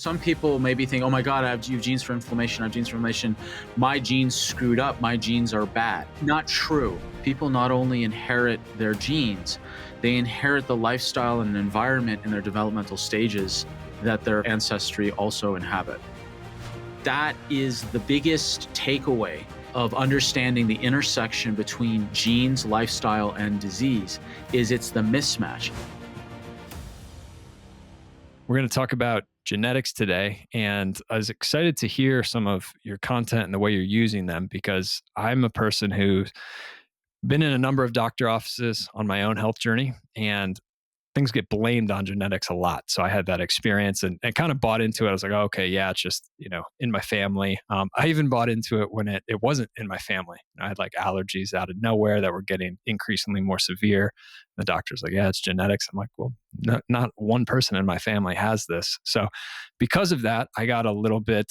Some people maybe think, oh my God, you have genes for inflammation. I have genes for inflammation. My genes screwed up. My genes are bad. Not true. People not only inherit their genes, they inherit the lifestyle and environment in their developmental stages that their ancestry also inhabit. That is the biggest takeaway of understanding the intersection between genes, lifestyle, and disease, is it's the mismatch. We're going to talk about genetics today. And I was excited to hear some of your content and the way you're using them because I'm a person who's been in a number of doctor offices on my own health journey. And things get blamed on genetics a lot. So I had that experience and kind of bought into it. I was like, oh, okay, yeah, it's just, in my family. I even bought into it when it wasn't in my family. I had like allergies out of nowhere that were getting increasingly more severe. The doctor's like, yeah, it's genetics. I'm like, well, not one person in my family has this. So because of that, I got a little bit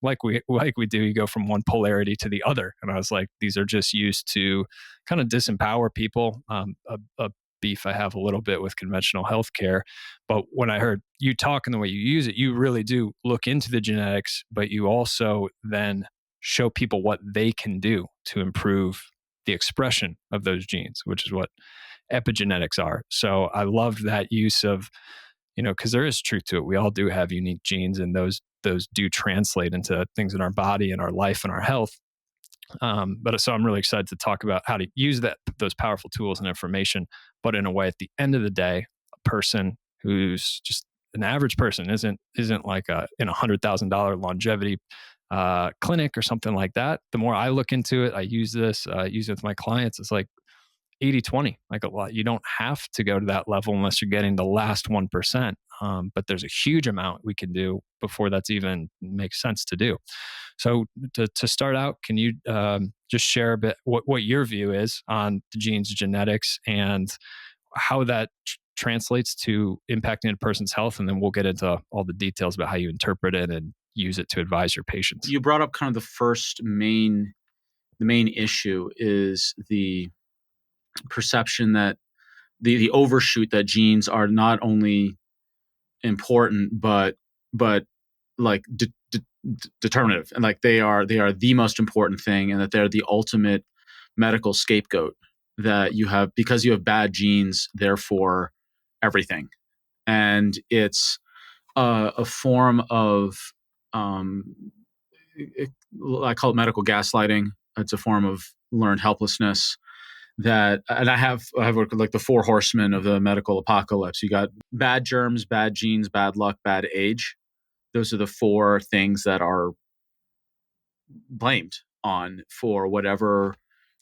like we do, you go from one polarity to the other. And I was like, these are just used to kind of disempower people. A beef I have a little bit with conventional healthcare. But when I heard you talk and the way you use it, you really do look into the genetics, but you also then show people what they can do to improve the expression of those genes, which is what epigenetics are. So I loved that use of, because there is truth to it. We all do have unique genes, and those do translate into things in our body and our life and our health. But so I'm really excited to talk about how to use those powerful tools and information, but in a way at the end of the day, a person who's just an average person isn't like in $100,000 longevity clinic or something like that. The more I look into it, I use it with my clients. It's like 80-20, like a lot. You don't have to go to that level unless you're getting the last 1%. But there's a huge amount we can do before that's even makes sense to do. So to start out, can you just share a bit what your view is on the genes, genetics, and how that translates to impacting a person's health? And then we'll get into all the details about how you interpret it and use it to advise your patients. You brought up kind of the main issue is the perception that the overshoot that genes are not only important but like determinative, and like they are the most important thing, and that they're the ultimate medical scapegoat, that you have because you have bad genes, therefore everything. And it's a form of um, it, I call it medical gaslighting. It's a form of learned helplessness and I have worked with like the four horsemen of the medical apocalypse. You got bad germs, bad genes, bad luck, bad age. Those are the four things that are blamed on for whatever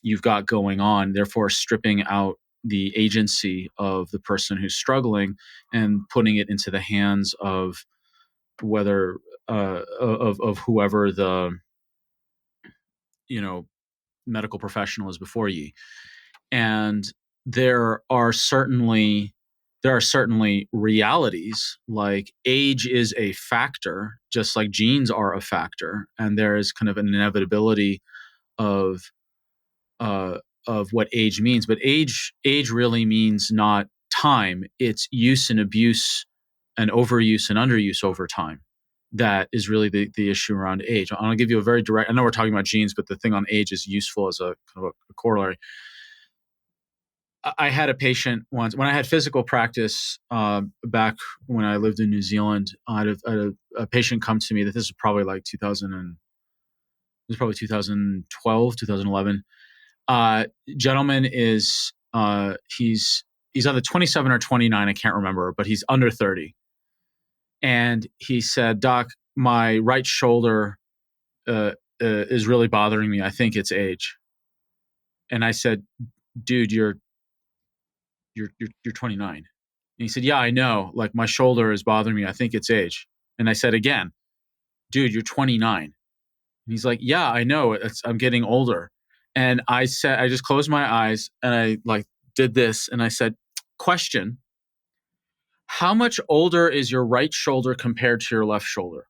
you've got going on, therefore stripping out the agency of the person who's struggling and putting it into the hands of whether of whoever the you know medical professional is before you. And there are certainly realities, like age is a factor, just like genes are a factor, and there is kind of an inevitability of uh, what age means. But age really means not time; it's use and abuse, and overuse and underuse over time. That is really the issue around age. I'll give you a very direct. I know we're talking about genes, but the thing on age is useful as a kind of a corollary. I had a patient once when I had physical practice back when I lived in New Zealand. I had a patient come to me that this is probably like 2000 and this is probably 2012, 2011. Gentleman is he's either 27 or 29. I can't remember, but he's under 30. And he said, "Doc, my right shoulder is really bothering me. I think it's age." And I said, "Dude, you're 29." And he said, "Yeah, I know. Like my shoulder is bothering me. I think it's age." And I said again, "Dude, you're 29." And he's like, "Yeah, I know. I'm getting older." And I said, I just closed my eyes and I like did this and I said, "Question: how much older is your right shoulder compared to your left shoulder?"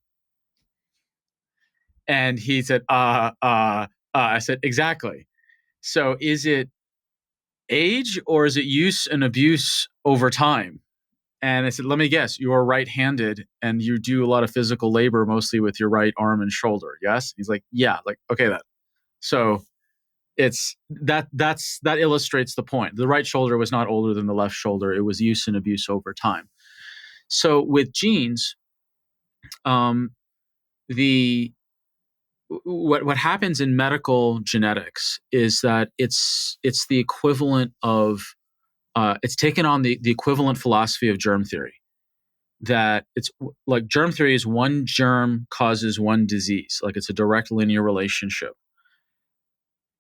And he said, I said, "Exactly. So is it age or is it use and abuse over time?" And I said, let me guess, you are right-handed and you do a lot of physical labor, mostly with your right arm and shoulder. Yes. He's like, yeah. Like, okay, then. So that illustrates the point. The right shoulder was not older than the left shoulder. It was use and abuse over time. So with genes, um, the what happens in medical genetics is that it's the equivalent of it's taken on the equivalent philosophy of germ theory. That it's like germ theory is one germ causes one disease, like it's a direct linear relationship.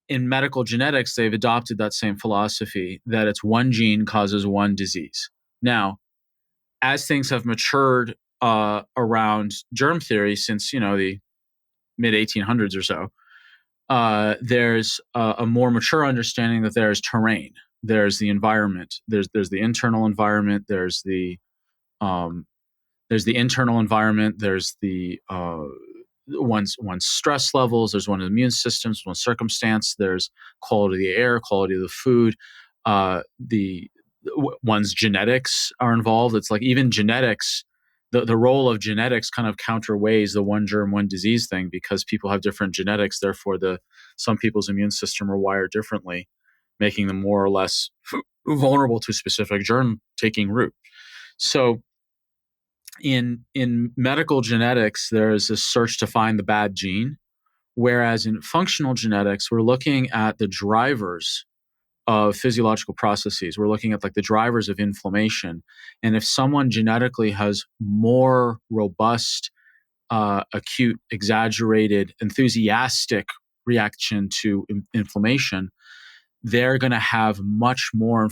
In medical genetics, they've adopted that same philosophy that it's one gene causes one disease. Now, as things have matured around germ theory since the mid 1800s or so, there's a more mature understanding that there's terrain, there's the environment, there's the internal environment, um, there's the internal environment, there's the one's stress levels, there's one's immune systems, one's circumstance, there's quality of the air, quality of the food, the one's genetics are involved. It's like even genetics, the role of genetics kind of counterweighs the one germ, one disease thing because people have different genetics. Therefore, some people's immune system are wired differently, making them more or less vulnerable to specific germ taking root. So in medical genetics, there is a search to find the bad gene, whereas in functional genetics, we're looking at the drivers of physiological processes. We're looking at like the drivers of inflammation, and if someone genetically has more robust, acute, exaggerated, enthusiastic reaction to inflammation, they're going to have much more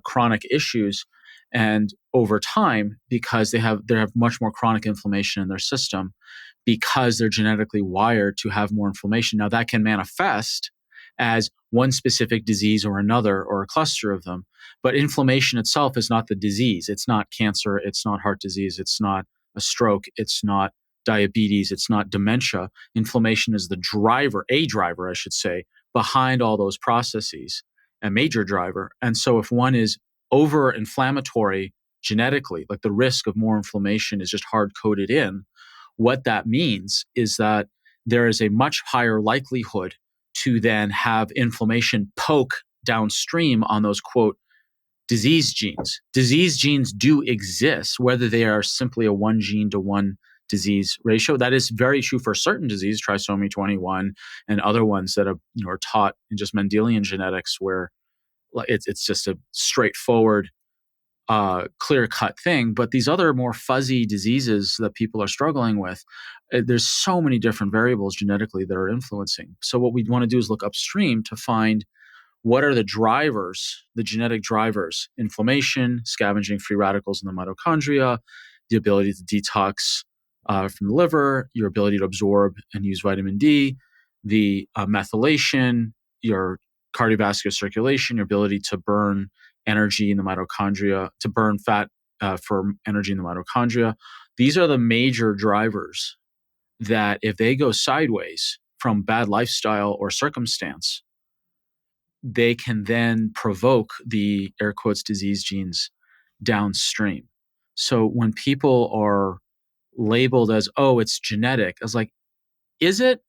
chronic issues, and over time, because they have much more chronic inflammation in their system, because they're genetically wired to have more inflammation. Now that can manifest as one specific disease or another, or a cluster of them. But inflammation itself is not the disease. It's not cancer. It's not heart disease. It's not a stroke. It's not diabetes. It's not dementia. Inflammation is a driver, I should say, behind all those processes, a major driver. And so if one is over inflammatory genetically, like the risk of more inflammation is just hard coded in, what that means is that there is a much higher likelihood to then have inflammation poke downstream on those quote disease genes. Disease genes do exist, whether they are simply a one gene to one disease ratio. That is very true for certain disease, trisomy 21, and other ones that are taught in just Mendelian genetics, where it's just a straightforward, clear-cut thing. But these other more fuzzy diseases that people are struggling with, there's so many different variables genetically that are influencing. So what we want to do is look upstream to find what are the drivers, the genetic drivers: inflammation, scavenging free radicals in the mitochondria, the ability to detox from the liver, your ability to absorb and use vitamin D, the methylation, your cardiovascular circulation, your ability to burn energy in the mitochondria, to burn fat for energy in the mitochondria. These are the major drivers that, if they go sideways from bad lifestyle or circumstance, they can then provoke the air quotes disease genes downstream. So when people are labeled as, oh, it's genetic, I was like, is it?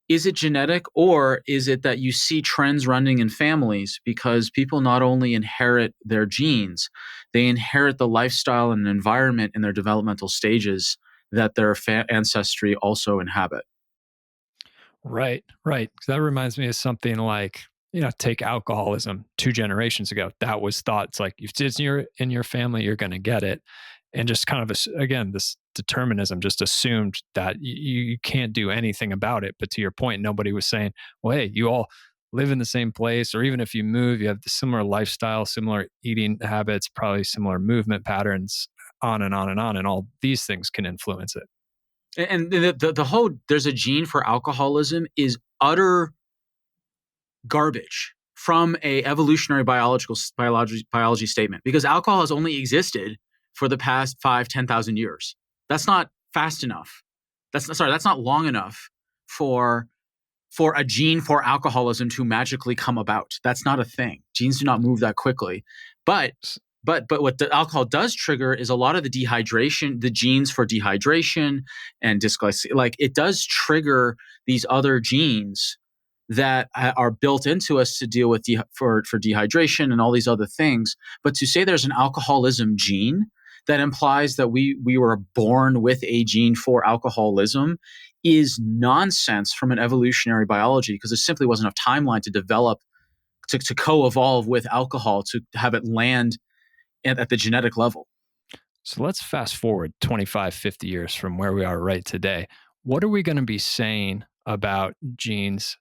Is it genetic, or is it that you see trends running in families? Because people not only inherit their genes, they inherit the lifestyle and environment in their developmental stages that their ancestry also inhabit. Right, right. 'Cause that reminds me of something like, take alcoholism 2 generations ago. That was thought. It's like if it's in your family, you're going to get it, and just kind of again this determinism just assumed that you can't do anything about it. But to your point, nobody was saying, "Well, hey, you all live in the same place, or even if you move, you have the similar lifestyle, similar eating habits, probably similar movement patterns, on and on and on, and all these things can influence it." And the whole there's a gene for alcoholism is utter garbage from a evolutionary biology statement, because alcohol has only existed for the past 5-10,000 years. That's not fast enough. That's not long enough for a gene for alcoholism to magically come about. That's not a thing. Genes do not move that quickly. But but what the alcohol does trigger is a lot of the dehydration, the genes for dehydration and dysglycemia. Like it does trigger these other genes that are built into us to deal with for dehydration and all these other things. But to say there's an alcoholism gene that implies that we were born with a gene for alcoholism is nonsense from an evolutionary biology, because there simply wasn't enough timeline to develop to co-evolve with alcohol to have it land at the genetic level. So let's fast forward 25, 50 years from where we are right today. What are we going to be saying about genes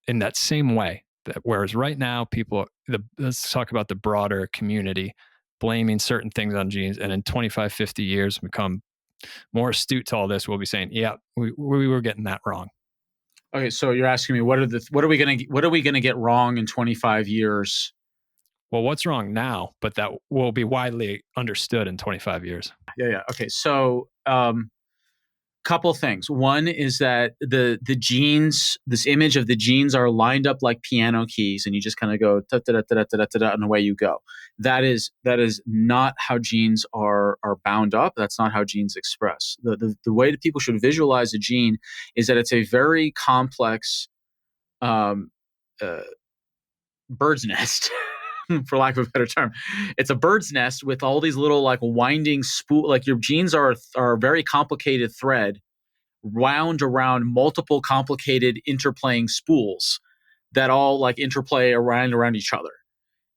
in that same way? That whereas right now, let's talk about the broader community blaming certain things on genes. And in 25, 50 years, become more astute to all this, we'll be saying, yeah, we were getting that wrong. Okay, so you're asking me what are we gonna get wrong in 25 years? Well, what's wrong now, but that will be widely understood in 25 years. Yeah. Okay, so couple things. One is that the genes, this image of the genes are lined up like piano keys, and you just kind of go da da da da da da da, and away you go. That is not how genes are bound up. That's not how genes express. The way that people should visualize a gene is that it's a very complex um, uh, bird's nest. For lack of a better term, it's a bird's nest with all these little like winding spool. Like your genes are a very complicated thread wound around multiple complicated interplaying spools that all like interplay around each other.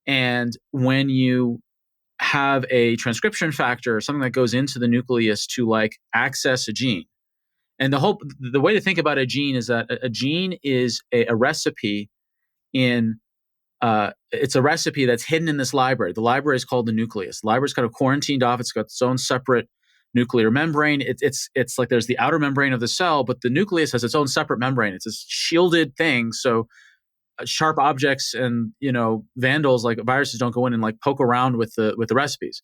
And when you have a transcription factor, something that goes into the nucleus to like access a gene, and the way to think about a gene is that a gene is a recipe in it's a recipe that's hidden in this library. The library is called the nucleus. The library is kind of quarantined off. It's got its own separate nuclear membrane. It's like there's the outer membrane of the cell, but the nucleus has its own separate membrane. It's this shielded thing, so sharp objects and vandals like viruses don't go in and like poke around with the recipes.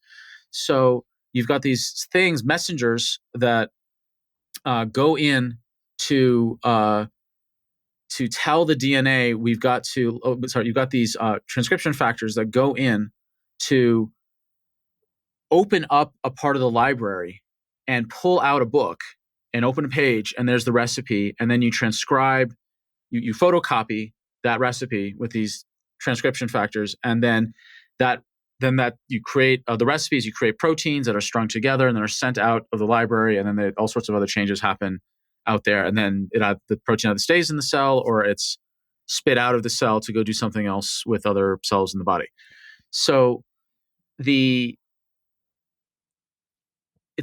So you've got these things, messengers that go in to tell the DNA you've got these transcription factors that go in to open up a part of the library and pull out a book and open a page, and there's the recipe, and then you transcribe, you photocopy that recipe with these transcription factors, and that you create the recipes, you create proteins that are strung together and then are sent out of the library, and then all sorts of other changes happen out there, and then the protein either stays in the cell or it's spit out of the cell to go do something else with other cells in the body. So it's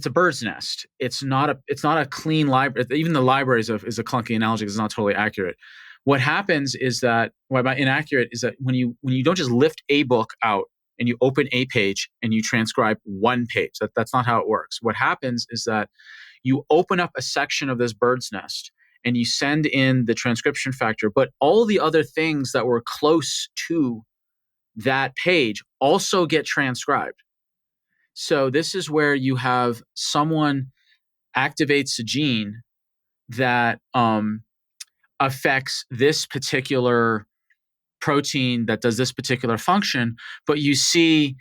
a bird's nest. It's not a clean library. Even the library is a clunky analogy because it's not totally accurate. What happens is that, why by inaccurate is that when you don't just lift a book out and you open a page and you transcribe one page, that's not how it works. What happens is that you open up a section of this bird's nest and you send in the transcription factor, but all the other things that were close to that page also get transcribed. So this is where you have someone activates a gene that affects this particular protein that does this particular function, but you see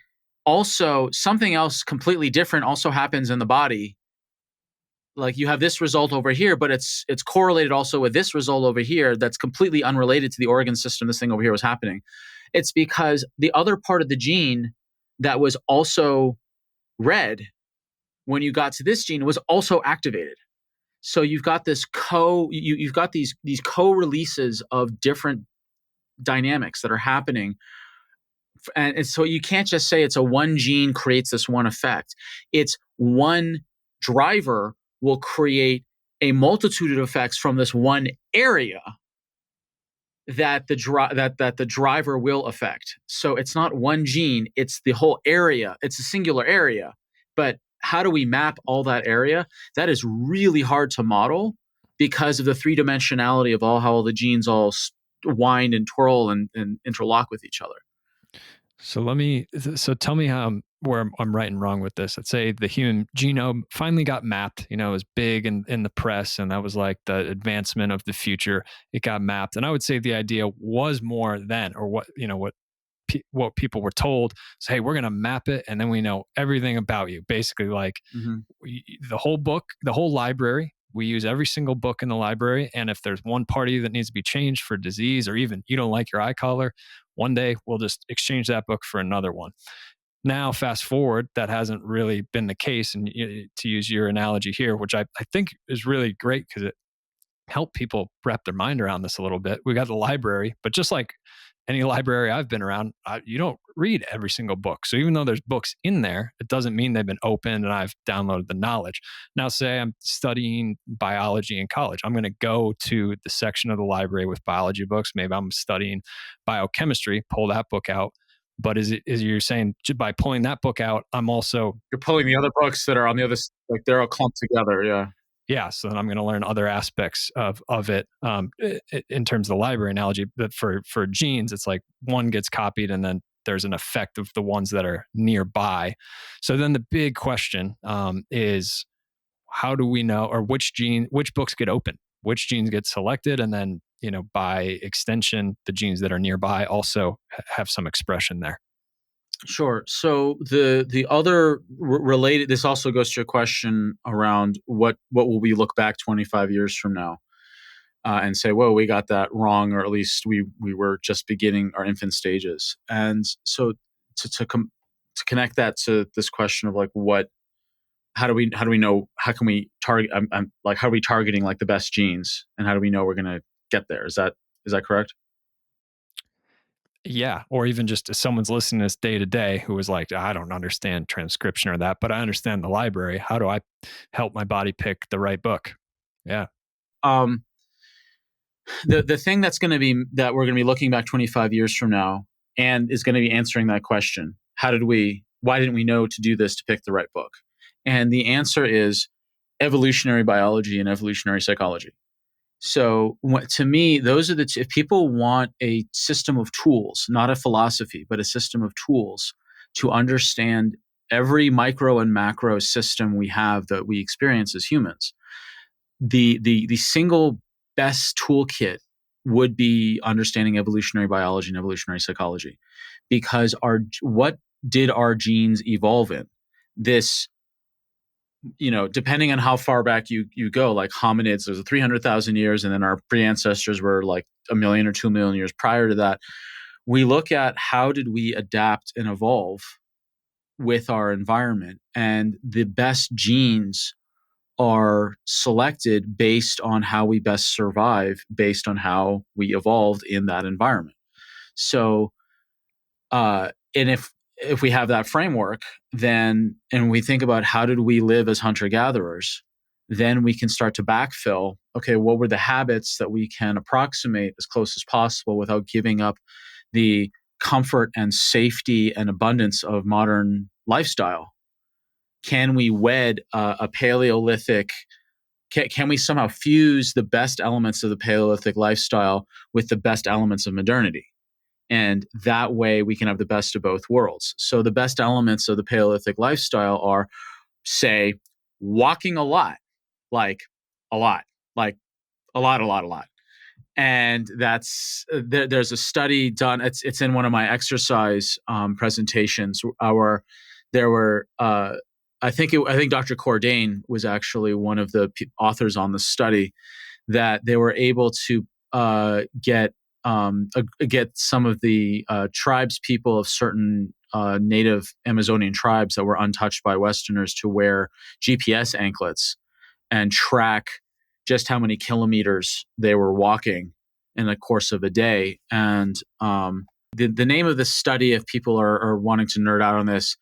also something else completely different also happens in the body. Like you have this result over here, but it's correlated also with this result over here that's completely unrelated to the organ system this thing over here was happening. It's because the other part of the gene that was also red when you got to this gene was also activated. So you've got you've got these co-releases of different dynamics that are happening. And so you can't just say it's a one gene creates this one effect. It's one driver will create a multitude of effects from this one area that the driver will affect. So it's not one gene, it's the whole area. It's a singular area. But how do we map all that area? That is really hard to model because of the three-dimensionality of how all the genes all wind and twirl and interlock with each other. So tell me where I'm right and wrong with this. Let's say the human genome finally got mapped, it was big in the press, and that was like the advancement of the future. It got mapped. And I would say the idea was more then, or what what people were told. So, hey, we're going to map it, and then we know everything about you. Basically, like Mm-hmm. the whole book, the whole library. We use every single book in the library, and if there's one part of you that needs to be changed for disease, or even you don't like your eye color, one day we'll just exchange that book for another one. Now, fast forward, that hasn't really been the case. And to use your analogy here, which I think is really great because it helped people wrap their mind around this a little bit. We got the library, but just like any library I've been around, you don't read every single book. So even though there's books in there, it doesn't mean they've been opened and I've downloaded the knowledge. Now, say I'm studying biology in college. I'm going to go to the section of the library with biology books. Maybe I'm studying biochemistry, pull that book out. But is you're saying by pulling that book out, I'm also You're pulling the other books that are on the other, like they're all clumped together. Yeah. yeah, so then I'm going to learn other aspects of it in terms of the library analogy. But for genes, it's like one gets copied, and then there's an effect of the ones that are nearby. So then the big question is, how do we know, or which books get open, which genes get selected, and then by extension, the genes that are nearby also have some expression there. Sure. So the other related, this also goes to your question around what will we look back 25 years from now and say, whoa, we got that wrong, or at least we were just beginning our infant stages. And so to connect that to this question of like how do we know, how can we target, I'm like, how are we targeting like the best genes, and how do we know we're going to get there? Is that correct? Yeah. Or even just if someone's listening to this day to day who was like, I don't understand transcription or that, but I understand the library. How do I help my body pick the right book? Yeah. Um, the thing that we're going to be looking back 25 years from now and is going to be answering that question: why didn't we know to do this to pick the right book? And the answer is evolutionary biology and evolutionary psychology. So to me, those are if people want a system of tools, not a philosophy, but a system of tools to understand every micro and macro system we have that we experience as humans, the single best toolkit would be understanding evolutionary biology and evolutionary psychology, because what did our genes evolve in? This, depending on how far back you go, like hominids, there's a 300,000 years, and then our pre-ancestors were like a million or 2 million years prior to that. We look at how did we adapt and evolve with our environment, and the best genes are selected based on how we best survive, based on how we evolved in that environment. So, and if we have that framework, then and we think about how did we live as hunter gatherers, then we can start to backfill. Okay, what were the habits that we can approximate as close as possible without giving up the comfort and safety and abundance of modern lifestyle? Can we wed a Paleolithic? Can we somehow fuse the best elements of the Paleolithic lifestyle with the best elements of modernity? And that way we can have the best of both worlds. So the best elements of the Paleolithic lifestyle are, say, walking a lot, like a lot, like a lot. And there's a study done. It's in one of my exercise presentations. There were I think Dr. Cordain was actually one of the authors on the study, that they were able to get some of the tribes people of certain native Amazonian tribes that were untouched by Westerners to wear GPS anklets and track just how many kilometers they were walking in the course of a day. And the name of the study, if people are wanting to nerd out on this,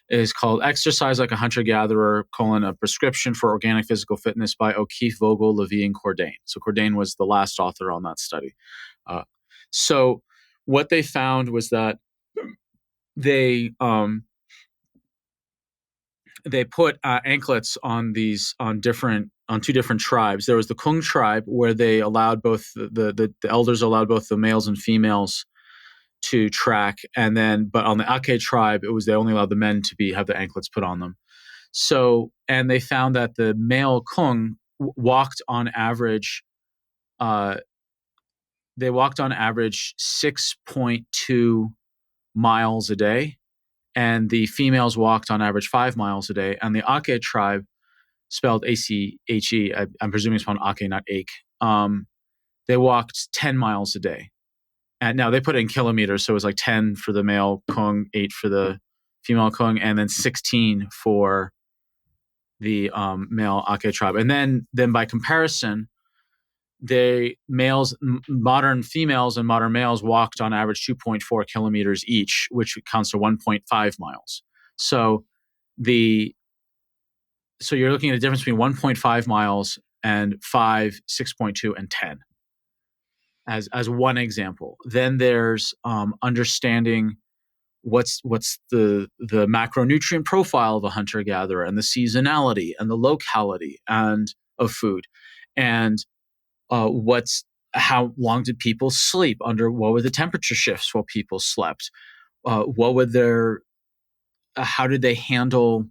is called Exercise Like a Hunter-Gatherer, a prescription for organic physical fitness by O'Keefe, Vogel, Levy, and Cordain. So Cordain was the last author on that study. So what they found was that they put anklets on two different tribes. There was the Kung tribe, where they allowed both the elders allowed both the males and females to track, but on the Ake tribe, they only allowed the men to have the anklets put on them. So, and they found that the male Kung walked on average, they walked on average 6.2 miles a day, and the females walked on average 5 miles a day. And the Ake tribe, spelled Ache, I'm presuming it's spelled Ake, not Ake, they walked 10 miles a day. And now they put it in kilometers, so it was like 10 for the male Kung, 8 for the female Kung, and then 16 for the male Ake tribe. And then by comparison, modern females and modern males walked on average 2.4 kilometers each, which counts to 1.5 miles. So the so you're looking at a difference between 1.5 miles and 5, 6.2, and 10 as one example. Then there's understanding what's the macronutrient profile of a hunter gatherer, and the seasonality and the locality and of food, and what's how long did people sleep under, what were the temperature shifts while people slept, what were their how did they handle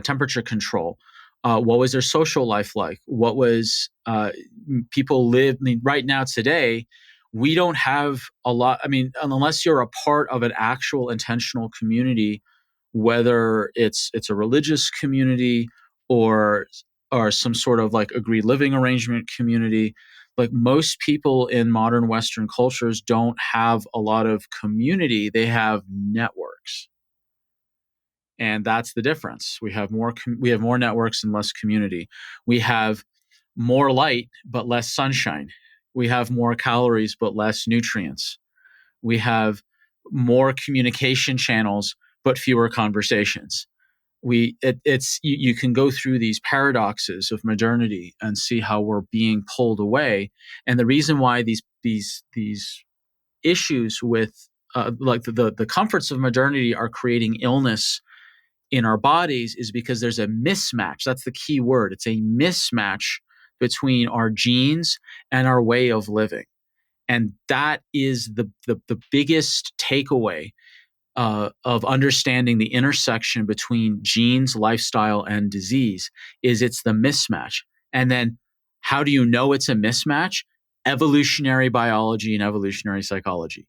temperature control, what was their social life like, what was people live. I mean, right now today we don't have a lot. I mean, unless you're a part of an actual intentional community, whether it's a religious community or some sort of like agreed living arrangement community, like most people in modern Western cultures don't have a lot of community. They have networks. And that's the difference. We have more networks and less community. We have more light but less sunshine. We have more calories but less nutrients. We have more communication channels but fewer conversations. You can go through these paradoxes of modernity and see how we're being pulled away. And the reason why these issues with like the comforts of modernity are creating illness in our bodies is because there's a mismatch. That's the key word. It's a mismatch between our genes and our way of living. And that is the biggest takeaway of understanding the intersection between genes, lifestyle, and disease is it's the mismatch. And then how do you know it's a mismatch? Evolutionary biology and evolutionary psychology.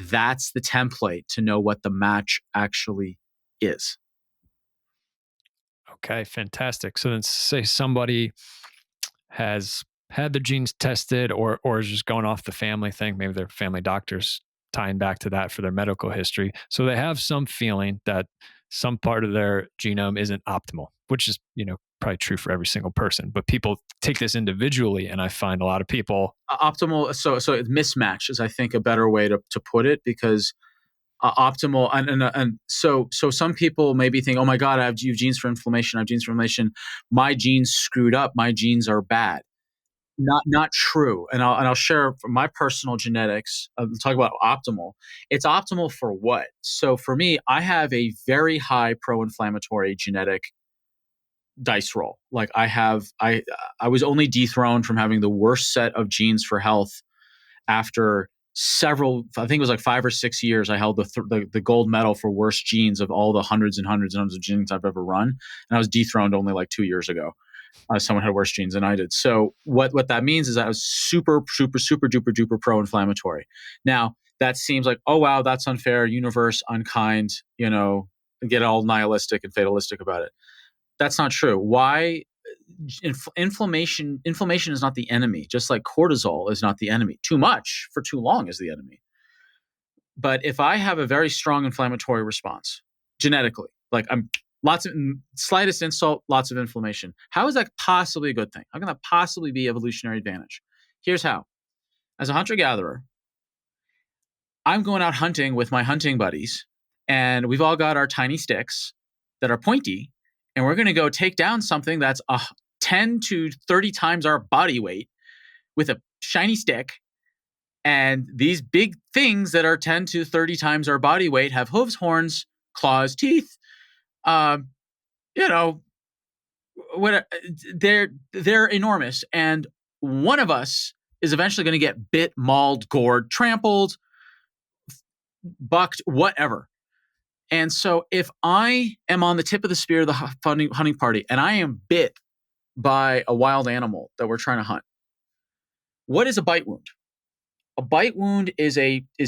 That's the template to know what the match actually is. Okay, fantastic. So then say somebody has had their genes tested or is just going off the family thing, maybe their family doctor's tying back to that for their medical history. So they have some feeling that some part of their genome isn't optimal, which is, probably true for every single person, but people take this individually and I find a lot of people Optimal, so mismatch is, I think, a better way to put it, because optimal and so some people maybe think, oh my god, I have genes for inflammation, I have genes for inflammation, my genes screwed up, my genes are bad. Not true. And I'll share from my personal genetics. Talk about optimal. It's optimal for what? So for me, I have a very high pro-inflammatory genetic dice roll. Like I was only dethroned from having the worst set of genes for health after several, I think it was like 5 or 6 years. I held the gold medal for worst genes of all the hundreds and hundreds and hundreds of genes I've ever run, and I was dethroned only like 2 years ago. Someone had worse genes than I did. So what that means is that I was super super super duper duper pro-inflammatory. Now that seems like, oh wow, that's unfair, universe unkind, get all nihilistic and fatalistic about it. That's not true. Why? Inflammation is not the enemy, just like cortisol is not the enemy. Too much for too long is the enemy. But if I have a very strong inflammatory response genetically, like I'm lots of slightest insult, lots of inflammation, how is that possibly a good thing? How can that possibly be evolutionary advantage? Here's how. As a hunter gatherer, I'm going out hunting with my hunting buddies, and we've all got our tiny sticks that are pointy, and we're going to go take down something that's 10 to 30 times our body weight with a shiny stick. And these big things that are 10 to 30 times our body weight have hooves, horns, claws, teeth. Um, you know, what they're enormous, and one of us is eventually going to get bit, mauled, gored, trampled, bucked, whatever. And so if I am on the tip of the spear of the hunting party and I am bit by a wild animal that we're trying to hunt, what is a bite wound? A bite wound is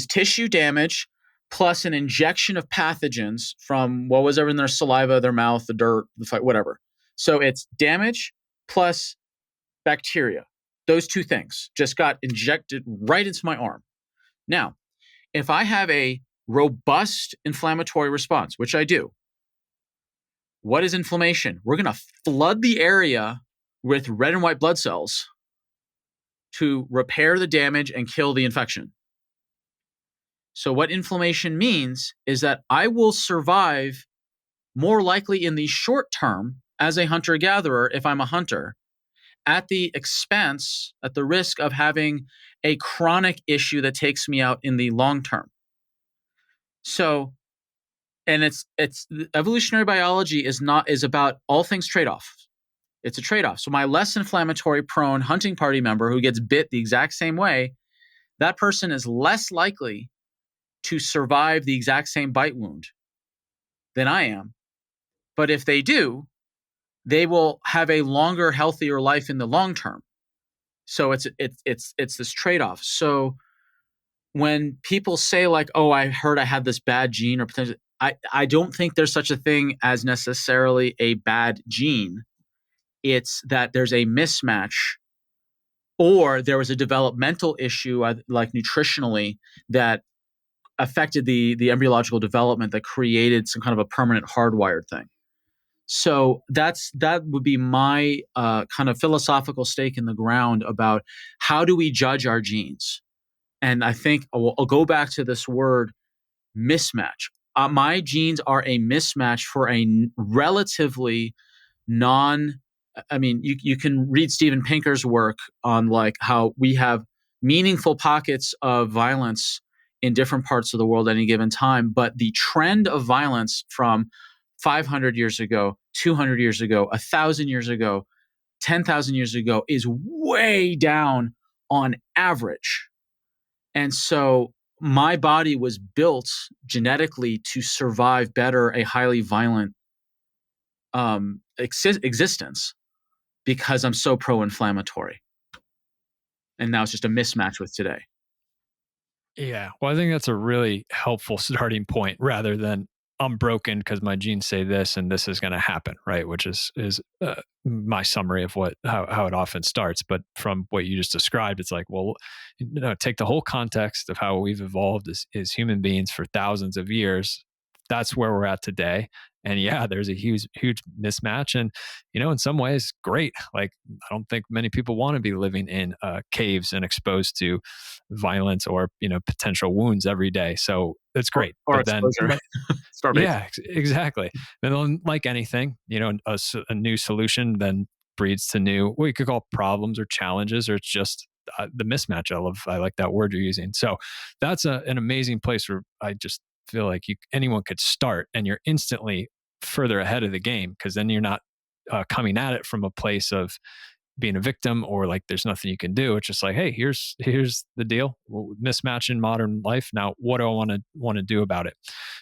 tissue damage plus an injection of pathogens from what was ever in their saliva, their mouth, the dirt, the fight, whatever. So it's damage plus bacteria. Those two things just got injected right into my arm. Now, if I have a robust inflammatory response, which I do, what is inflammation? We're going to flood the area with red and white blood cells to repair the damage and kill the infection. So, what inflammation means is that I will survive more likely in the short term as a hunter gatherer if I'm a hunter, at the expense, at the risk of having a chronic issue that takes me out in the long term. So, and it's evolutionary biology is about all things trade-off. It's a trade-off. So my less inflammatory prone hunting party member who gets bit the exact same way, that person is less likely to survive the exact same bite wound than I am. But if they do, they will have a longer, healthier life in the long term. So it's this trade-off. So when people say like, "Oh, I heard I had this bad gene," or potentially, I don't think there's such a thing as necessarily a bad gene. It's that there's a mismatch, or there was a developmental issue, like nutritionally, that affected the embryological development that created some kind of a permanent hardwired thing. So that would be my kind of philosophical stake in the ground about how do we judge our genes. And I think I'll go back to this word mismatch. My genes are a mismatch for a relatively non I mean, you can read Steven Pinker's work on like how we have meaningful pockets of violence in different parts of the world at any given time, but the trend of violence from 500 years ago, 200 years ago, 1,000 years ago, 10,000 years ago is way down on average. And so my body was built genetically to survive better a highly violent existence because I'm so pro-inflammatory. And now it's just a mismatch with today. Yeah. Well, I think that's a really helpful starting point rather than I'm broken because my genes say this and this is going to happen, right? Which is my summary of how it often starts. But from what you just described, it's like, well, take the whole context of how we've evolved as human beings for thousands of years. That's where we're at today. And yeah, there's a huge mismatch. And, in some ways, great. Like, I don't think many people want to be living in caves and exposed to violence or, potential wounds every day. So it's great. Or But then, exposure. Starvation. yeah, exactly. And then, like anything, a new solution then breeds to new, what you could call problems or challenges, or it's just the mismatch. I like that word you're using. So that's an amazing place where I just feel like anyone could start, and you're instantly further ahead of the game because then you're not coming at it from a place of being a victim or like there's nothing you can do. It's just like, hey, here's the deal. Mismatch in modern life. Now, what do I want to do about it?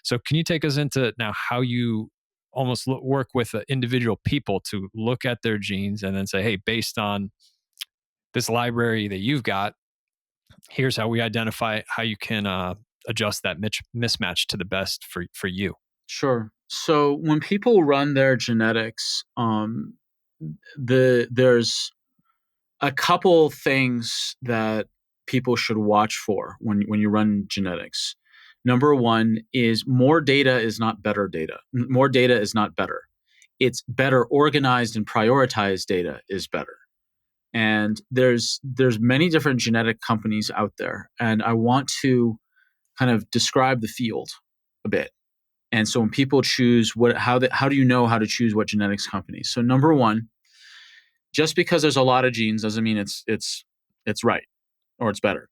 So, can you take us into now how you almost work with individual people to look at their genes and then say, hey, based on this library that you've got, here's how we identify how you can adjust that mismatch to the best for you. Sure. So when people run their genetics, there's a couple things that people should watch for when you run genetics. Number one is more data is not better data. More data is not better. It's better organized and prioritized data is better. And there's many different genetic companies out there, and I want to kind of describe the field a bit. And so when people choose how do you know how to choose what genetics companies? So number one, just because there's a lot of genes doesn't mean it's right or it's better.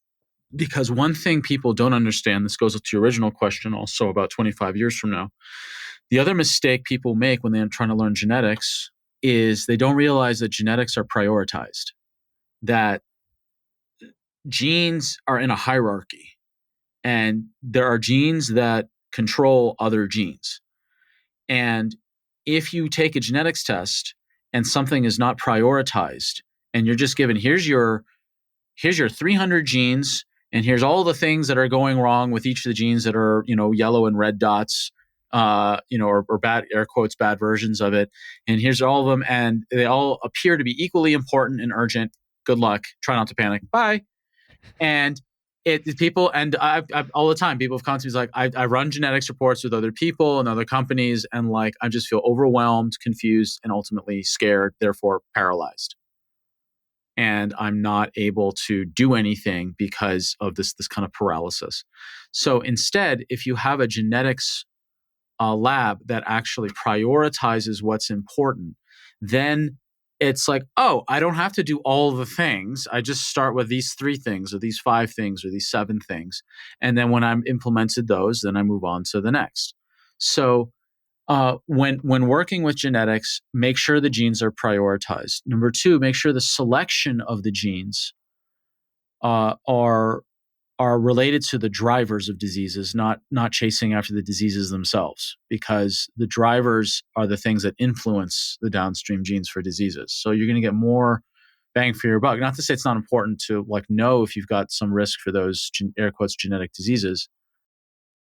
Because one thing people don't understand, this goes to your original question also about 25 years from now. The other mistake people make when they're trying to learn genetics is they don't realize that genetics are prioritized, that genes are in a hierarchy, and there are genes that control other genes. And if you take a genetics test and something is not prioritized, and you're just given here's your 300 genes And here's all the things that are going wrong with each of the genes that are, yellow and red dots, or bad, air quotes, bad versions of it. And here's all of them. And they all appear to be equally important and urgent. Good luck. Try not to panic. Bye. And people, and I've all the time, people have come to me like, I run genetics reports with other people and other companies. And like, I just feel overwhelmed, confused, and ultimately scared, therefore paralyzed. And I'm not able to do anything because of this kind of paralysis. So instead, if you have a genetics lab that actually prioritizes what's important, then it's like, oh, I don't have to do all the things. I just start with these 3 things or these 5 things or these 7 things. And then when I'm implemented those, then I move on to the next. So when working with genetics, make sure the genes are prioritized. Number 2, make sure the selection of the genes are related to the drivers of diseases, not chasing after the diseases themselves, because the drivers are the things that influence the downstream genes for diseases. So you're going to get more bang for your buck. Not to say it's not important to like know if you've got some risk for those air quotes genetic diseases.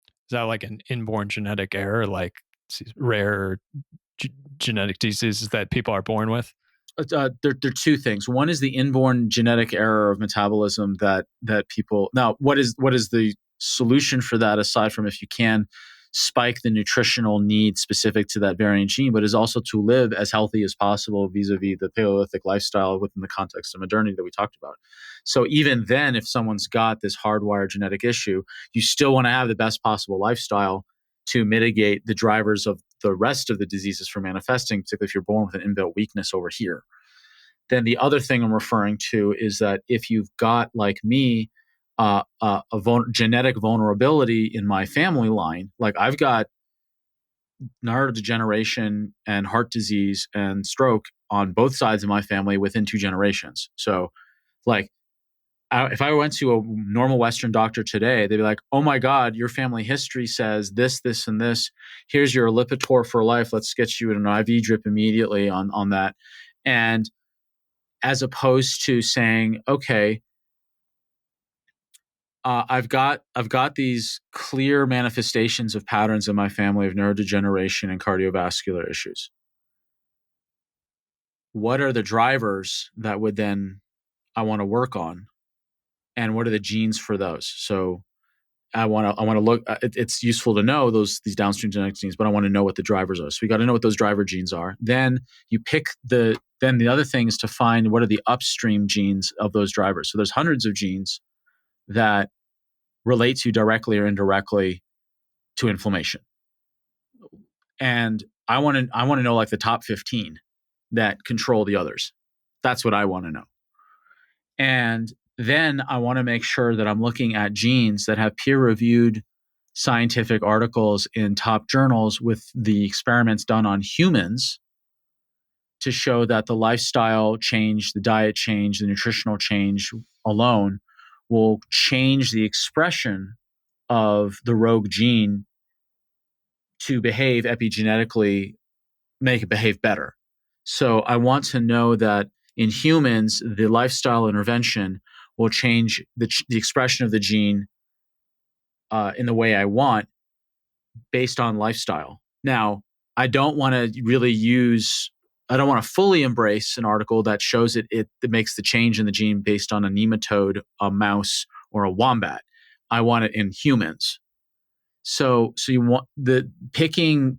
Is that like an inborn genetic error, like rare genetic diseases that people are born with? There are 2 things. One is the inborn genetic error of metabolism that people. Now, what is the solution for that, aside from if you can spike the nutritional need specific to that variant gene, but is also to live as healthy as possible vis-a-vis the Paleolithic lifestyle within the context of modernity that we talked about. So even then, if someone's got this hardwired genetic issue, you still want to have the best possible lifestyle to mitigate the drivers of the rest of the diseases from manifesting, particularly if you're born with an inbuilt weakness over here. Then the other thing I'm referring to is that if you've got, like me, genetic vulnerability in my family line, like I've got neurodegeneration and heart disease and stroke on both sides of my family within 2 generations. So, like, if I went to a normal Western doctor today, they'd be like, "Oh my God, your family history says this, this, and this. Here's your Lipitor for life. Let's get you an IV drip immediately on that." And as opposed to saying, "Okay, I've got these clear manifestations of patterns in my family of neurodegeneration and cardiovascular issues. What are the drivers that would then I want to work on, and what are the genes for those?" So I want to look. It's useful to know these downstream genetic genes, but I want to know what the drivers are. So we got to know what those driver genes are. Then you pick Then the other thing is to find what are the upstream genes of those drivers. So there's hundreds of genes that relate to directly or indirectly to inflammation, and I want to know like the top 15 that control the others. That's what I want to know. And then I want to make sure that I'm looking at genes that have peer-reviewed scientific articles in top journals with the experiments done on humans to show that the lifestyle change, the diet change, the nutritional change alone will change the expression of the rogue gene to behave epigenetically, make it behave better. So I want to know that in humans, the lifestyle intervention will change the expression of the gene in the way I want based on lifestyle. Now, I don't want to I don't want to fully embrace an article that shows that makes the change in the gene based on a nematode, a mouse, or a wombat. I want it in humans. So you want the picking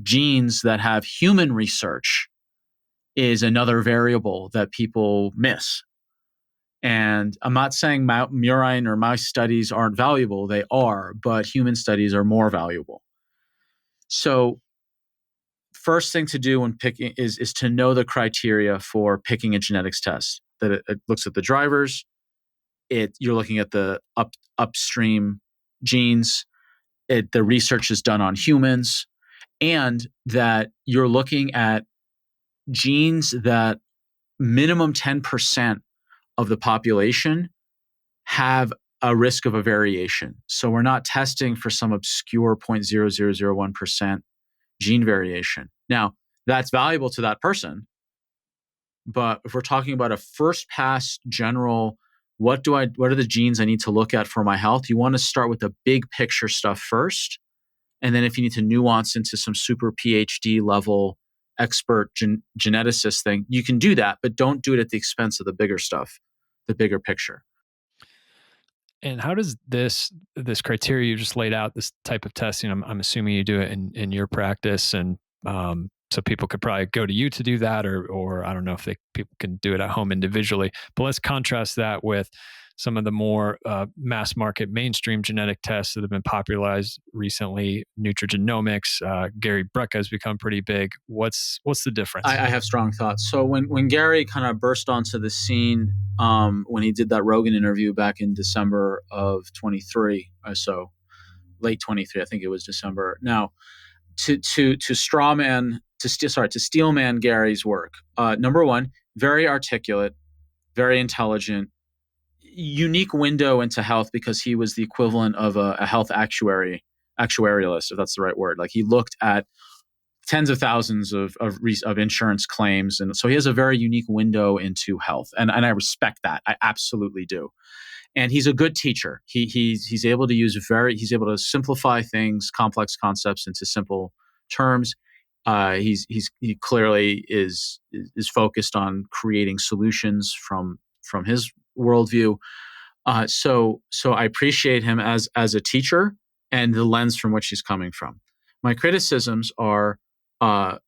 genes that have human research is another variable that people miss. And I'm not saying murine or mouse studies aren't valuable. They are, but human studies are more valuable. So first thing to do when picking is to know the criteria for picking a genetics test. That it looks at the drivers. You're looking at the upstream genes. The research is done on humans, and that you're looking at genes that minimum 10% of the population have a risk of a variation. So we're not testing for some obscure 0.0001% gene variation. Now, that's valuable to that person, but if we're talking about a first pass general what are the genes I need to look at for my health? You want to start with the big picture stuff first. And then if you need to nuance into some super PhD level expert geneticist thing, you can do that, but don't do it at the expense of the bigger stuff, the bigger picture. And how does this criteria you just laid out, this type of testing, I'm assuming you do it in your practice, and so people could probably go to you to do that, or I don't know if people can do it at home individually. But let's contrast that with some of the more mass market mainstream genetic tests that have been popularized recently. Nutrigenomics, Gary Brecka has become pretty big. What's the difference? I have strong thoughts. So when Gary kind of burst onto the scene, when he did that Rogan interview back in December of 23, or so late 23, I think it was December. Now, to steelman Gary's work. Number one, very articulate, very intelligent, unique window into health because he was the equivalent of a health actuarialist, if that's the right word. Like he looked at tens of thousands of insurance claims, and so he has a very unique window into health, and I respect that. I absolutely do. And he's a good teacher. He's able to simplify things, complex concepts into simple terms. He clearly is focused on creating solutions from his worldview. So I appreciate him as a teacher and the lens from which he's coming from. My criticisms are, I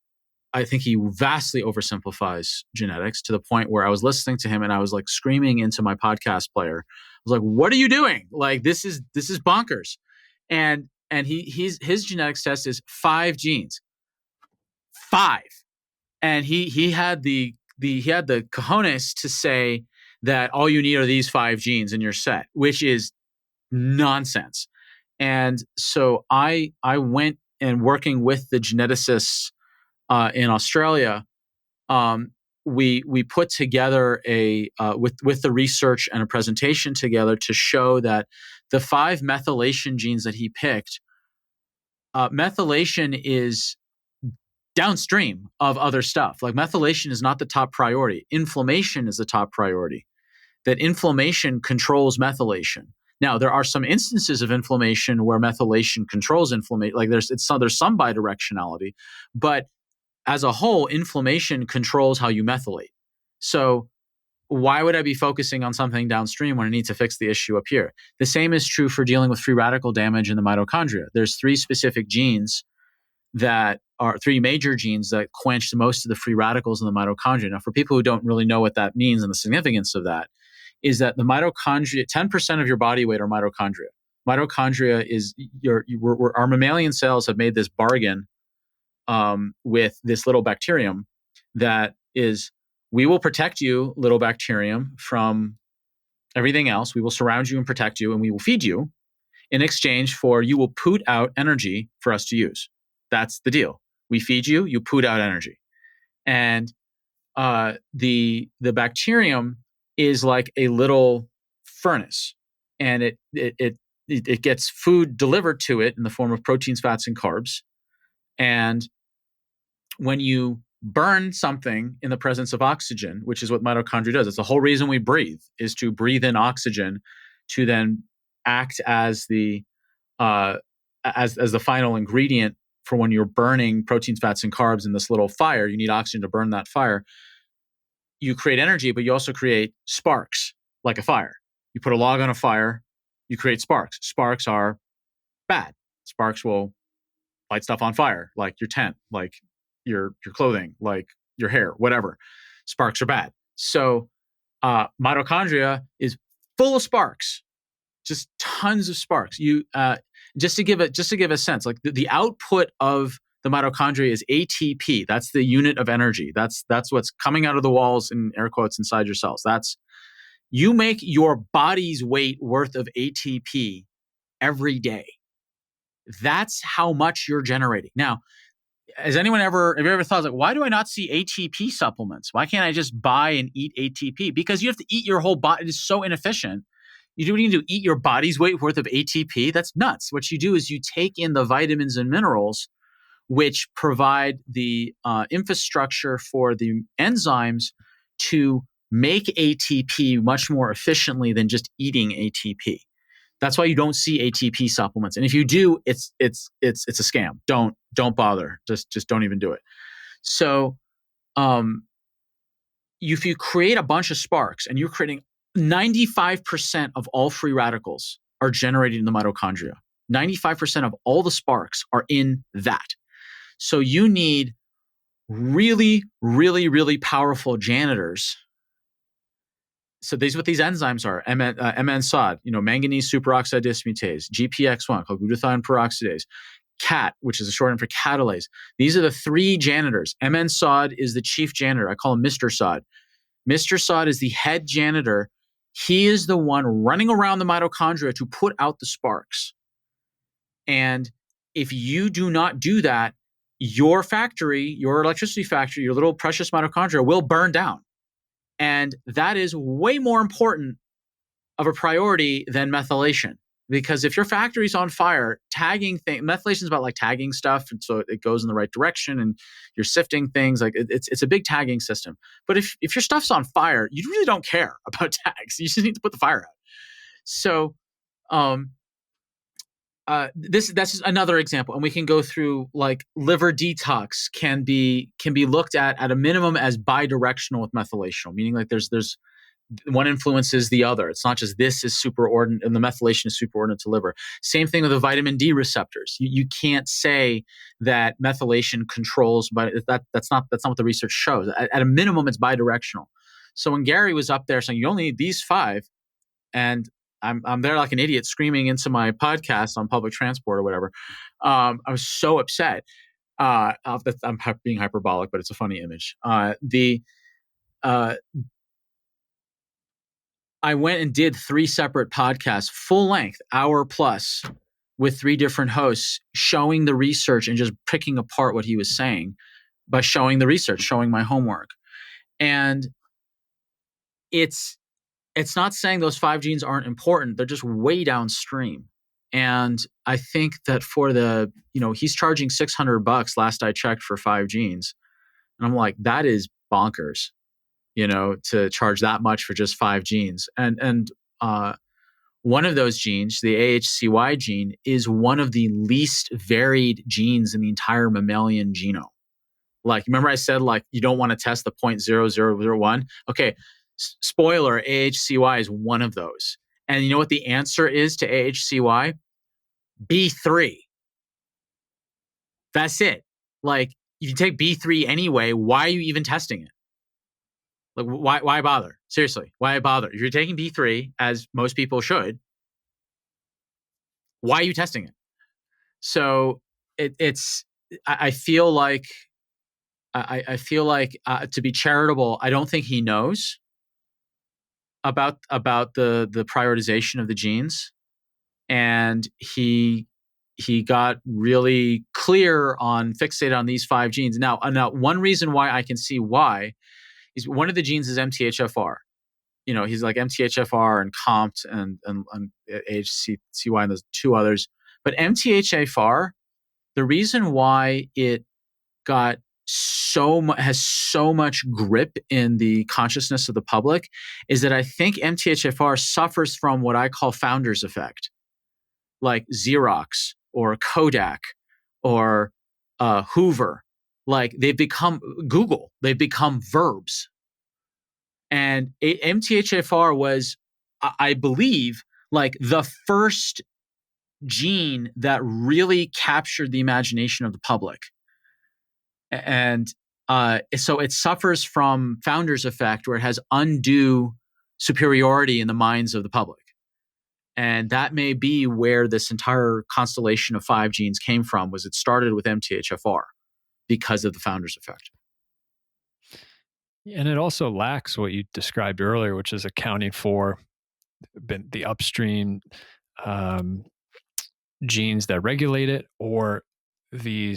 think he vastly oversimplifies genetics to the point where I was listening to him and I was like screaming into my podcast player. I was like, "What are you doing? Like this is bonkers." And his genetics test is 5 genes, 5, and he had the cojones to say that all you need are these 5 genes and you're set, which is nonsense. And so I went and working with the geneticists in Australia, we put together with the research and a presentation together to show that the 5 methylation genes that he picked, methylation is downstream of other stuff. Like methylation is not the top priority. Inflammation is the top priority. That inflammation controls methylation. Now, there are some instances of inflammation where methylation controls inflammation. Like there's some bidirectionality, but as a whole, inflammation controls how you methylate. So why would I be focusing on something downstream when I need to fix the issue up here? The same is true for dealing with free radical damage in the mitochondria. There's 3 specific genes that are 3 major genes that quench most of the free radicals in the mitochondria. Now, for people who don't really know what that means and the significance of that, is that the mitochondria, 10% of your body weight are mitochondria. Mitochondria is our mammalian cells have made this bargain with this little bacterium that is, we will protect you, little bacterium, from everything else. We will surround you and protect you, and we will feed you in exchange for you will poot out energy for us to use. That's the deal. We feed you, you poot out energy. And the bacterium is like a little furnace, and it gets food delivered to it in the form of proteins, fats, and carbs. And when you burn something in the presence of oxygen, which is what mitochondria does, it's the whole reason we breathe, is to breathe in oxygen to then act as the as the final ingredient for when you're burning proteins, fats, and carbs in this little fire. You need oxygen to burn that fire. You create energy, but you also create sparks like a fire. You put a log on a fire, you create sparks. Sparks are bad. Sparks will light stuff on fire, like your tent, like your clothing, like your hair, whatever. Sparks are bad. So mitochondria is full of sparks, just tons of sparks. You just to give a sense, like the output of the mitochondria is ATP. That's the unit of energy. That's what's coming out of the walls, in air quotes, inside your cells. That's, you make your body's weight worth of ATP every day. That's how much you're generating. Now, have you ever thought, like, why do I not see ATP supplements? Why can't I just buy and eat ATP? Because you have to eat your whole body. It is so inefficient. You don't need to eat your body's weight worth of ATP. That's nuts. What you do is you take in the vitamins and minerals which provide the infrastructure for the enzymes to make ATP much more efficiently than just eating ATP. That's why you don't see ATP supplements. And if you do, it's a scam. Don't bother. Just don't even do it. So if you create a bunch of sparks and you're creating 95% of all free radicals are generated in the mitochondria. 95% of all the sparks are in that. So you need really, really, really powerful janitors. So these what these enzymes are: MN-SOD, manganese superoxide dismutase; GPX1, called glutathione peroxidase; CAT, which is a shorthand for catalase. These are the three janitors. MN-SOD is the chief janitor. I call him Mr. SOD. Mr. SOD is the head janitor. He is the one running around the mitochondria to put out the sparks. And if you do not do that, your factory, your electricity factory, your little precious mitochondria will burn down. And that is way more important of a priority than methylation. Because if your factory's on fire, tagging things, methylation is about like tagging stuff, and so it goes in the right direction, and you're sifting things. Like it's a big tagging system. But if your stuff's on fire, you really don't care about tags. You just need to put the fire out. So that's just another example, and we can go through. Like liver detox can be looked at a minimum as bidirectional with methylation, meaning like there's one influences the other. It's not just this is superordinate and the methylation is superordinate to liver. Same thing with the vitamin D receptors. You can't say that methylation controls, but that's not what the research shows. At a minimum, it's bidirectional. So when Gary was up there saying you only need these 5, and I'm there like an idiot screaming into my podcast on public transport or whatever, I was so upset. I'm being hyperbolic, but it's a funny image. I went and did 3 separate podcasts, full length, hour plus, with 3 different hosts, showing the research and just picking apart what he was saying by showing the research, showing my homework. And it's not saying those 5 genes aren't important. They're just way downstream. And I think that for he's charging $600 last I checked for 5 genes. And I'm like, that is bonkers. To charge that much for just 5 genes. And one of those genes, the AHCY gene, is one of the least varied genes in the entire mammalian genome. Like, remember I said, like, you don't want to test the 0.0001? Okay, spoiler, AHCY is one of those. And you know what the answer is to AHCY? B3. That's it. Like, if you take B3 anyway, why are you even testing it? Like, why bother? Seriously, why bother? If you're taking B3, as most people should, why are you testing it? So I feel like to be charitable, I don't think he knows about the prioritization of the genes, and he got really clear on fixated on these 5 genes. Now, one reason why I can see why is one of the genes is MTHFR. He's like MTHFR and COMT and AHCY and those 2 others. But MTHFR, the reason why it got has so much grip in the consciousness of the public is that I think MTHFR suffers from what I call founder's effect, like Xerox or Kodak or Hoover. Like they've become Google. They've become verbs. And MTHFR was, I believe, like the first gene that really captured the imagination of the public. And so it suffers from founder's effect, where it has undue superiority in the minds of the public. And that may be where this entire constellation of 5 genes came from, was it started with MTHFR because of the founder's effect. And it also lacks what you described earlier, which is accounting for the upstream genes that regulate it, or the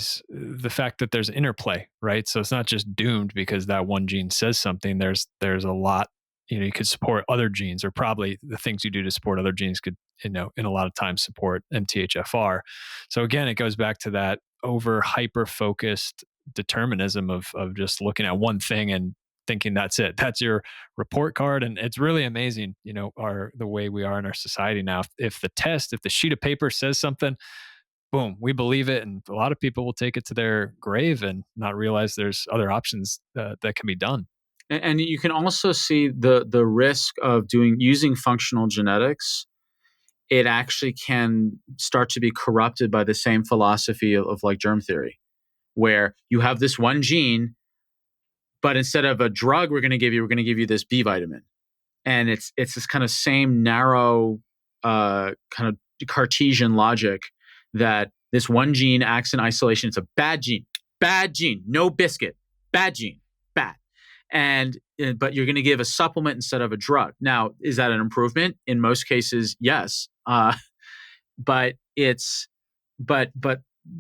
fact that there's interplay, right? So it's not just doomed because that one gene says something. There's a lot, you could support other genes, or probably the things you do to support other genes could, in a lot of times support MTHFR. So again, it goes back to that over hyper focused determinism of just looking at one thing and thinking that's it. That's your report card. And it's really amazing, the way we are in our society now. If the sheet of paper says something, boom, we believe it. And a lot of people will take it to their grave and not realize there's other options that can be done. And you can also see the risk of using functional genetics. It actually can start to be corrupted by the same philosophy of like germ theory, where you have this one gene, but instead of a drug we're going to give you this B vitamin. And it's this kind of same narrow kind of Cartesian logic that this one gene acts in isolation. It's a bad gene, no biscuit, bad gene, bad. And but you're going to give a supplement instead of a drug. Now, is that an improvement? In most cases, yes. But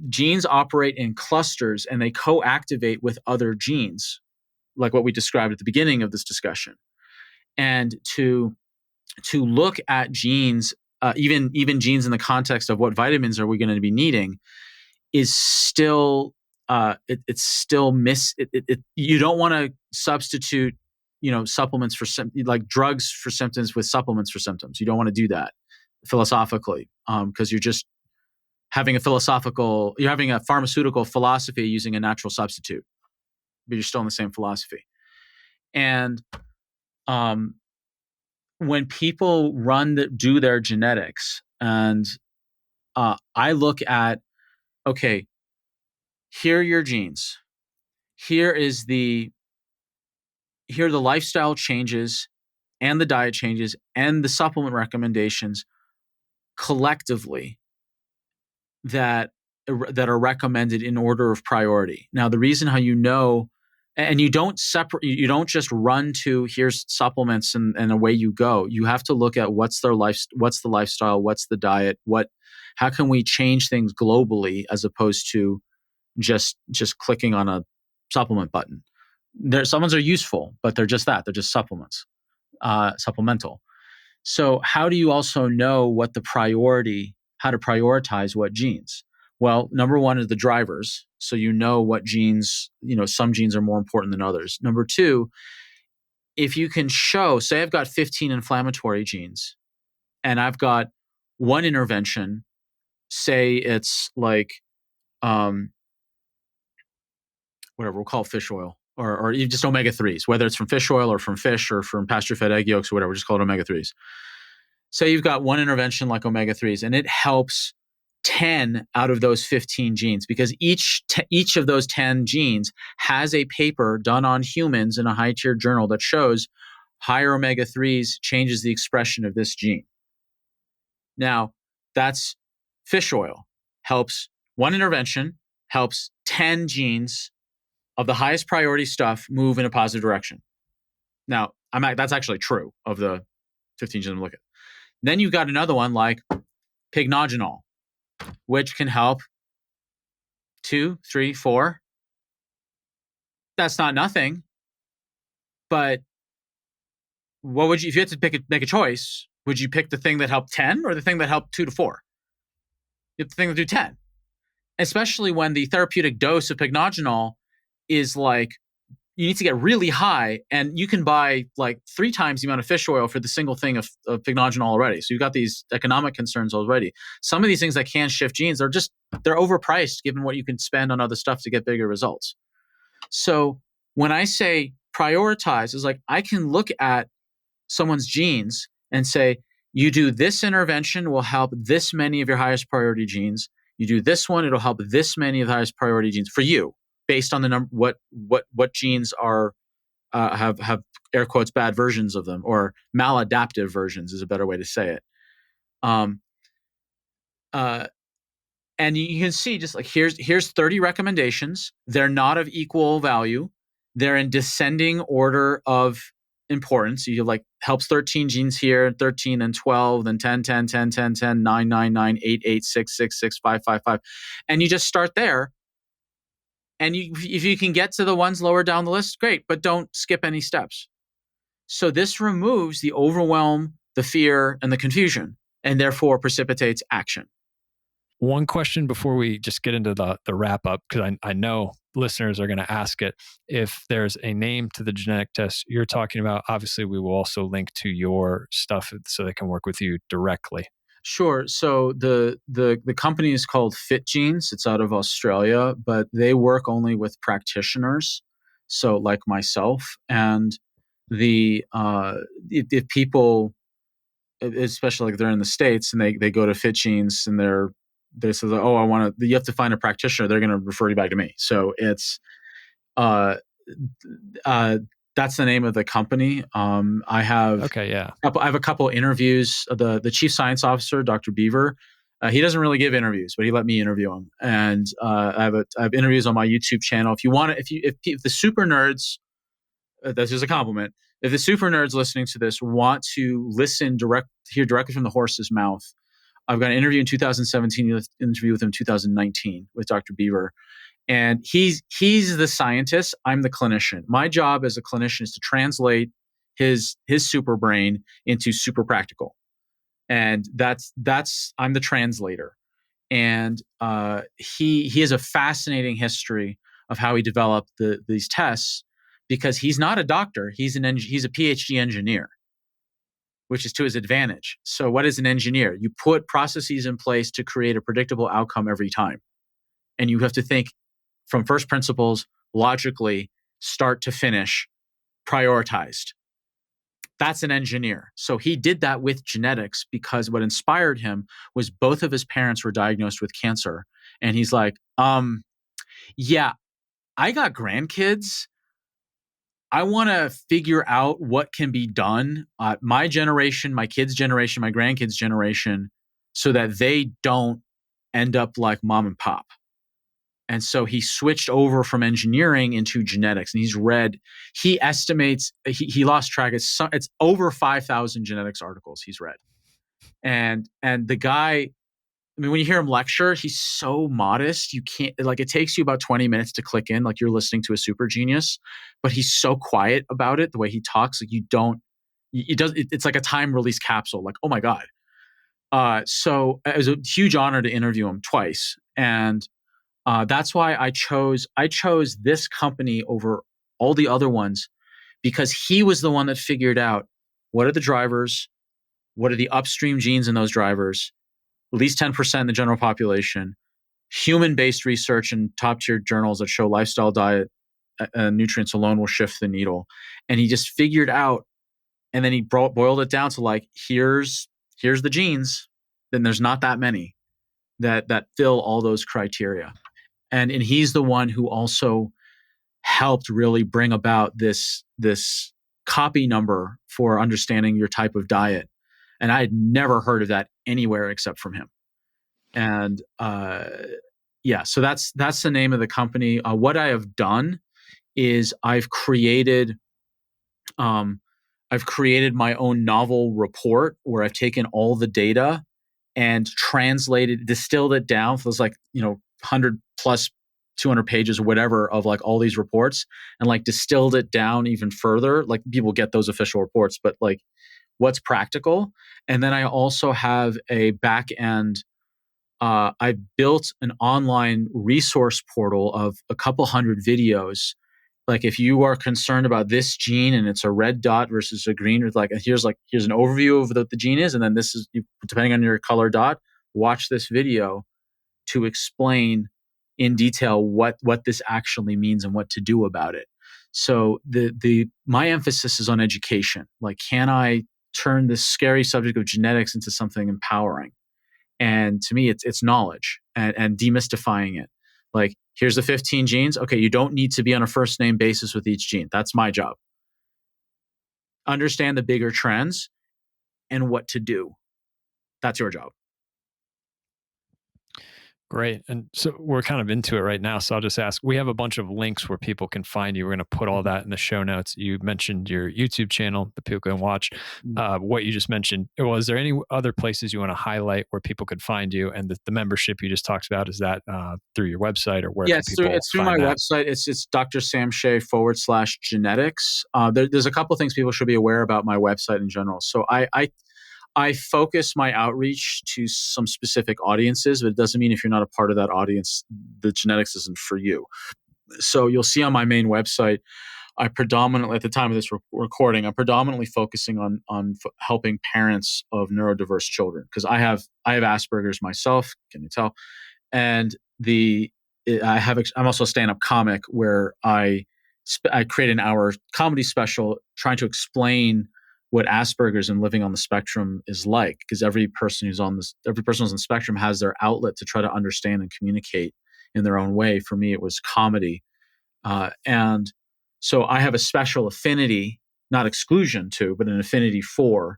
genes operate in clusters and they co-activate with other genes, like what we described at the beginning of this discussion. And to look at genes, even genes in the context of what vitamins are we going to be needing, is still it's still you don't want to substitute supplements for like drugs for symptoms with supplements for symptoms. You don't want to do that philosophically, because you're just having a pharmaceutical philosophy using a natural substitute, but you're still in the same philosophy. And when people do their genetics, and I look at, okay, here are your genes. Here are the lifestyle changes and the diet changes and the supplement recommendations collectively that are recommended in order of priority. Now, the reason how and you don't just run to here's supplements and away you go. You have to look at what's the lifestyle, what's the diet, how can we change things globally as opposed to just clicking on a supplement button. Supplements are useful, but they're just that. They're just supplements, supplemental. So how do you also know how to prioritize what genes? Well, number one is the drivers. So you know what genes, some genes are more important than others. Number two, if you can say I've got 15 inflammatory genes and I've got one intervention, say it's like, whatever, we'll call it fish oil or even just omega-3s, whether it's from fish oil or from fish or from pasture-fed egg yolks or whatever, just call it omega-3s. Say you've got one intervention like omega-3s and it helps 10 out of those 15 genes, because each of those 10 genes has a paper done on humans in a high-tier journal that shows higher omega-3s changes the expression of this gene. Now, that's fish oil. One intervention helps 10 genes of the highest priority stuff move in a positive direction. Now, that's actually true of the 15 genes I'm looking at. Then you've got another one like pignogenol, which can help 2, 3, 4. That's not nothing. But if you had to make a choice, would you pick the thing that helped 10 or the thing that helped 2 to 4? You have the thing that do 10. Especially when the therapeutic dose of pignogenol is like, you need to get really high, and you can buy like 3 times the amount of fish oil for the single thing of pignogenol already. So you've got these economic concerns already. Some of these things that can shift genes they're overpriced given what you can spend on other stuff to get bigger results. So when I say prioritize, is like I can look at someone's genes and say, you do this intervention will help this many of your highest priority genes. You do this one, it'll help this many of the highest priority genes for you, based on the number, what genes are have air quotes bad versions of them, or maladaptive versions is a better way to say it. And you can see just like here's 30 recommendations. They're not of equal value. They're in descending order of importance. You like helps 13 genes here, 13 and 12, then 10, 10, 10, 10, 10, 9, 9, 9, 8, 8, 6, 6, 6, 5, 5, 5. And you just start there. And if you can get to the ones lower down the list, great, but don't skip any steps. So this removes the overwhelm, the fear, and the confusion, and therefore precipitates action. One question before we just get into the wrap up, because I know listeners are going to ask it. If there's a name to the genetic test you're talking about, obviously we will also link to your stuff so they can work with you directly. Sure. So the company is called Fit Genes. It's out of Australia, but they work only with practitioners. So like myself, and if people, especially like they're in the States and they go to Fit Genes and they say, oh, I want to, you have to find a practitioner. They're going to refer you back to me. So it's uh, uh, that's the name of the company. Okay, yeah. I have a couple interviews. The chief science officer, Dr. Beaver, he doesn't really give interviews, but he let me interview him. And I have interviews on my YouTube channel. If you want to, if the super nerds, that's just a compliment. If the super nerds listening to this want to hear directly from the horse's mouth, I've got an interview in 2017, interview with him in 2019 with Dr. Beaver. And he's the scientist. I'm the clinician. My job as a clinician is to translate his super brain into super practical, and that's I'm the translator. And he has a fascinating history of how he developed these tests, because he's not a doctor. He's a PhD engineer, which is to his advantage. So what is an engineer? You put processes in place to create a predictable outcome every time, and you have to think from first principles, logically, start to finish, prioritized. That's an engineer. So he did that with genetics, because what inspired him was both of his parents were diagnosed with cancer. And he's like, yeah, I got grandkids. I want to figure out what can be done, my generation, my kids' generation, my grandkids' generation, so that they don't end up like mom and pop. And so he switched over from engineering into genetics, and he estimates, he lost track. It's over 5,000 genetics articles he's read. And the guy, I mean, when you hear him lecture, he's so modest. You can't, like, it takes you about 20 minutes to click in, like you're listening to a super genius, but he's so quiet about it. The way he talks, like it's like a time release capsule. Like, oh my God. So it was a huge honor to interview him twice. And that's why I chose this company over all the other ones, because he was the one that figured out what are the drivers, what are the upstream genes in those drivers, at least 10% in the general population, human-based research in top-tier journals that show lifestyle, diet, nutrients alone will shift the needle. And he just figured out, and then he boiled it down to like, here's the genes, then there's not that many that fill all those criteria. And he's the one who also helped really bring about this copy number for understanding your type of diet. And I had never heard of that anywhere except from him. And yeah, so that's the name of the company. What I have done is um, I've created my own novel report where I've taken all the data and distilled it down. So it's like, 100 plus 200 pages or whatever of like all these reports, and like distilled it down even further. Like, people get those official reports, but like what's practical. And then I also have a back end. I built an online resource portal of a couple hundred videos. Like, if you are concerned about this gene and it's a red dot versus a green, or here's an overview of what the gene is, and then this is, depending on your color dot, watch this video to explain in detail what this actually means and what to do about it. So my emphasis is on education. Like, can I turn this scary subject of genetics into something empowering? And to me, it's knowledge and demystifying it. Like, here's the 15 genes. Okay, you don't need to be on a first name basis with each gene. That's my job. Understand the bigger trends and what to do. That's your job. Great. And so we're kind of into it right now. So I'll just ask, we have a bunch of links where people can find you. We're going to put all that in the show notes. You mentioned your YouTube channel that people can watch. What you just mentioned. Well, is there any other places you want to highlight where people could find you? And the membership you just talked about, is that through your website, or where Yeah, can people it's through find my that? website. It's Dr. Sam Shay /genetics. There's a couple things people should be aware about my website in general. So I focus my outreach to some specific audiences, but it doesn't mean if you're not a part of that audience, the genetics isn't for you. So you'll see on my main website, I predominantly, at the time of this recording, I'm predominantly focusing on helping parents of neurodiverse children, because I have Asperger's myself. Can you tell? And I'm also a stand-up comic where I create an hour comedy special trying to explain what Asperger's and living on the spectrum is like, because every person who's on the spectrum has their outlet to try to understand and communicate in their own way. For me, it was comedy, and so I have a special affinity, not exclusion to, but an affinity for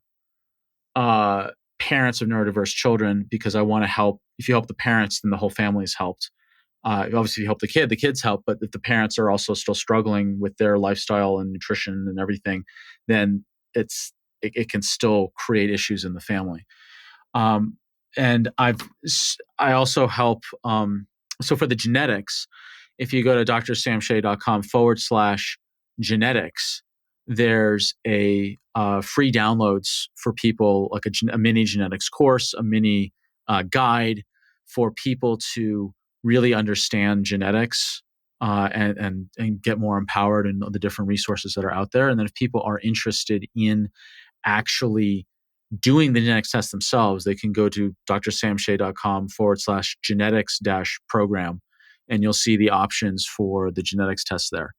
uh, parents of neurodiverse children, because I want to help. If you help the parents, then the whole family is helped. Obviously, if you help the kids help. But if the parents are also still struggling with their lifestyle and nutrition and everything, then it can still create issues in the family. Um, and I also help. So for the genetics, if you go to drsamshay.com/genetics, there's a free downloads for people, like a mini genetics course, a mini guide for people to really understand genetics, and get more empowered in the different resources that are out there. And then if people are interested in actually doing the genetics test themselves, they can go to drsamshay.com/genetics program, and you'll see the options for the genetics test there.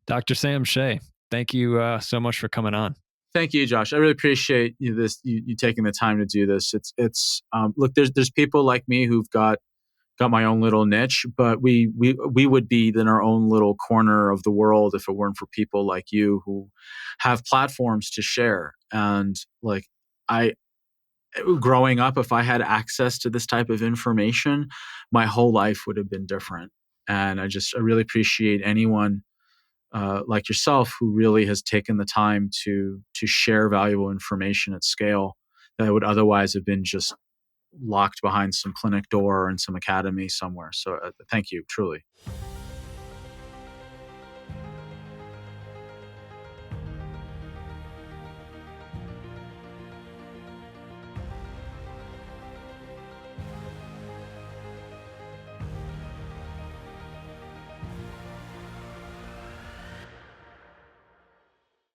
Dr. Sam Shay, thank you so much for coming on. Thank you, Josh. I really appreciate you taking the time to do this. Look, there's people like me who've got my own little niche, but we would be in our own little corner of the world if it weren't for people like you who have platforms to share. And like, I growing up, if I had access to this type of information, my whole life would have been different. And I really appreciate anyone like yourself who really has taken the time to share valuable information at scale that would otherwise have been just locked behind some clinic door or in some academy somewhere. So thank you, truly.